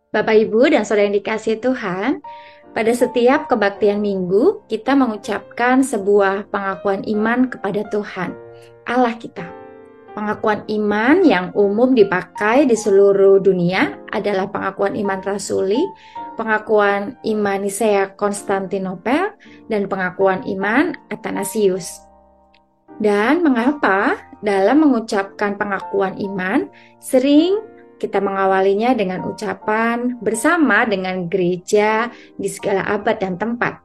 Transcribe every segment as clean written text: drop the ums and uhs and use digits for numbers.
Bapak, Ibu, dan Saudara yang dikasihi Tuhan, pada setiap kebaktian minggu, kita mengucapkan sebuah pengakuan iman kepada Tuhan, Allah kita. Pengakuan iman yang umum dipakai di seluruh dunia adalah pengakuan iman rasuli, pengakuan iman Nisea Konstantinopel, dan pengakuan iman Athanasius. Dan mengapa dalam mengucapkan pengakuan iman, sering kita mengawalinya dengan ucapan bersama dengan gereja di segala abad dan tempat.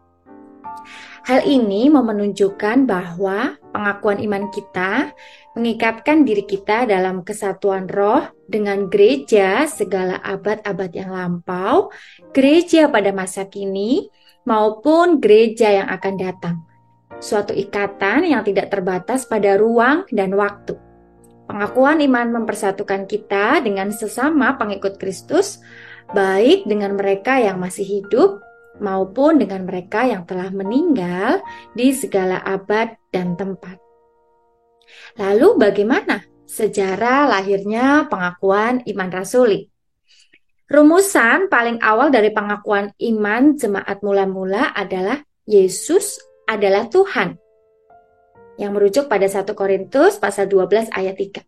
Hal ini mau menunjukkan bahwa pengakuan iman kita mengikatkan diri kita dalam kesatuan roh dengan gereja segala abad-abad yang lampau, gereja pada masa kini, maupun gereja yang akan datang. Suatu ikatan yang tidak terbatas pada ruang dan waktu. Pengakuan iman mempersatukan kita dengan sesama pengikut Kristus, baik dengan mereka yang masih hidup maupun dengan mereka yang telah meninggal di segala abad dan tempat. Lalu bagaimana sejarah lahirnya pengakuan iman rasuli? Rumusan paling awal dari pengakuan iman jemaat mula-mula adalah Yesus adalah Tuhan, yang merujuk pada 1 Korintus pasal 12 ayat 3.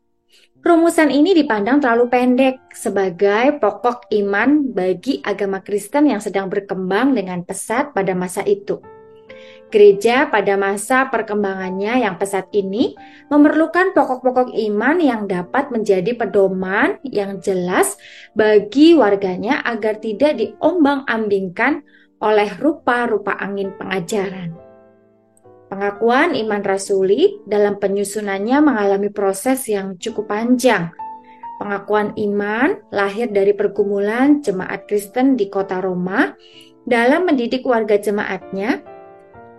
Rumusan ini dipandang terlalu pendek sebagai pokok iman bagi agama Kristen yang sedang berkembang dengan pesat pada masa itu. Gereja pada masa perkembangannya yang pesat ini memerlukan pokok-pokok iman yang dapat menjadi pedoman yang jelas bagi warganya agar tidak diombang-ambingkan oleh rupa-rupa angin pengajaran. Pengakuan iman rasuli dalam penyusunannya mengalami proses yang cukup panjang. Pengakuan iman lahir dari pergumulan jemaat Kristen di kota Roma dalam mendidik warga jemaatnya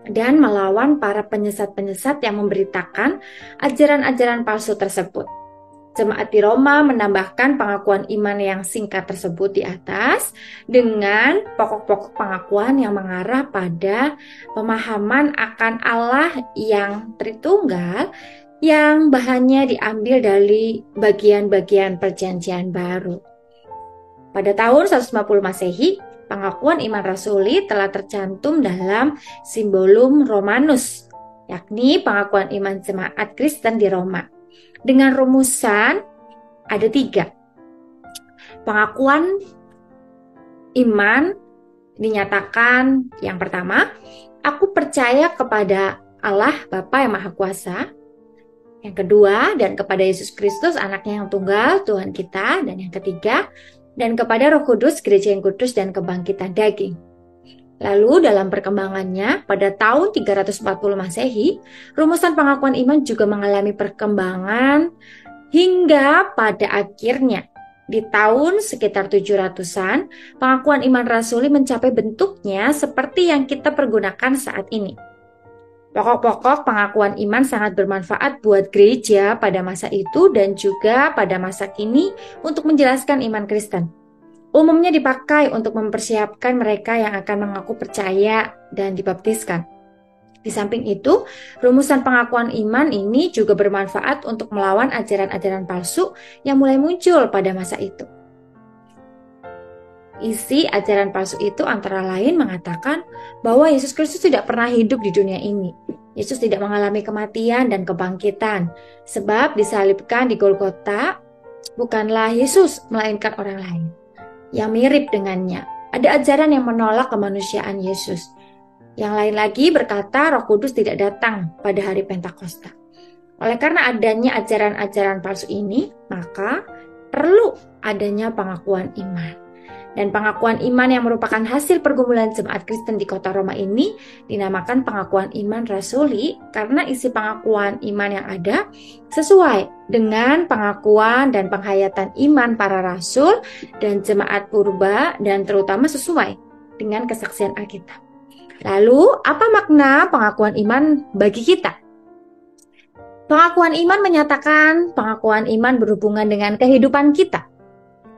dan melawan para penyesat-penyesat yang memberitakan ajaran-ajaran palsu tersebut. Jemaat di Roma menambahkan pengakuan iman yang singkat tersebut di atas dengan pokok-pokok pengakuan yang mengarah pada pemahaman akan Allah yang Tritunggal yang bahannya diambil dari bagian-bagian Perjanjian Baru. Pada tahun 150 Masehi, pengakuan iman rasuli telah tercantum dalam Symbolum Romanus, yakni pengakuan iman jemaat Kristen di Roma. Dengan rumusan ada 3. Pengakuan iman dinyatakan yang pertama, aku percaya kepada Allah Bapa yang Maha Kuasa. Yang kedua, dan kepada Yesus Kristus anaknya yang tunggal, Tuhan kita. Dan yang ketiga, dan kepada Roh Kudus, gereja yang kudus dan kebangkitan daging. Lalu dalam perkembangannya, pada tahun 340 Masehi, rumusan pengakuan iman juga mengalami perkembangan hingga pada akhirnya di tahun sekitar 700-an, pengakuan iman rasuli mencapai bentuknya seperti yang kita pergunakan saat ini. Pokok-pokok pengakuan iman sangat bermanfaat buat gereja pada masa itu dan juga pada masa kini untuk menjelaskan iman Kristen. Umumnya dipakai untuk mempersiapkan mereka yang akan mengaku percaya dan dibaptiskan. Di samping itu, rumusan pengakuan iman ini juga bermanfaat untuk melawan ajaran-ajaran palsu yang mulai muncul pada masa itu. Isi ajaran palsu itu antara lain mengatakan bahwa Yesus Kristus tidak pernah hidup di dunia ini. Yesus tidak mengalami kematian dan kebangkitan, sebab disalibkan di Golgota bukanlah Yesus, melainkan orang lain yang mirip dengannya. Ada ajaran yang menolak kemanusiaan Yesus. Yang lain lagi berkata Roh Kudus tidak datang pada hari Pentakosta. Oleh karena adanya ajaran-ajaran palsu ini, maka perlu adanya pengakuan iman. Dan pengakuan iman yang merupakan hasil pergumulan jemaat Kristen di kota Roma ini dinamakan pengakuan iman rasuli karena isi pengakuan iman yang ada sesuai dengan pengakuan dan penghayatan iman para rasul dan jemaat purba dan terutama sesuai dengan kesaksian Alkitab. Lalu, apa makna pengakuan iman bagi kita? Pengakuan iman menyatakan pengakuan iman berhubungan dengan kehidupan kita.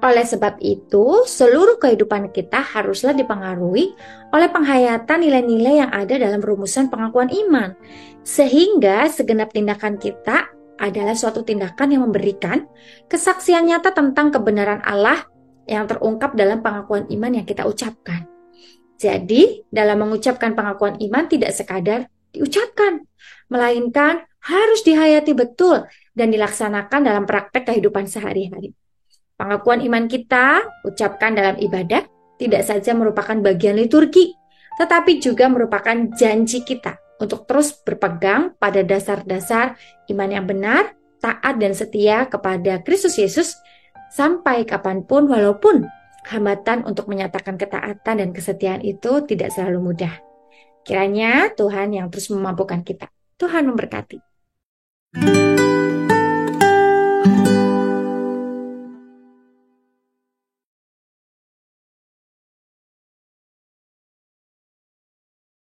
Oleh sebab itu, seluruh kehidupan kita haruslah dipengaruhi oleh penghayatan nilai-nilai yang ada dalam rumusan pengakuan iman. Sehingga segenap tindakan kita adalah suatu tindakan yang memberikan kesaksian nyata tentang kebenaran Allah yang terungkap dalam pengakuan iman yang kita ucapkan. Jadi, dalam mengucapkan pengakuan iman tidak sekadar diucapkan, melainkan harus dihayati betul dan dilaksanakan dalam praktek kehidupan sehari-hari. Pengakuan iman kita ucapkan dalam ibadah tidak saja merupakan bagian liturgi, tetapi juga merupakan janji kita untuk terus berpegang pada dasar-dasar iman yang benar, taat dan setia kepada Kristus Yesus sampai kapanpun, walaupun hambatan untuk menyatakan ketaatan dan kesetiaan itu tidak selalu mudah. Kiranya Tuhan yang terus memampukan kita. Tuhan memberkati.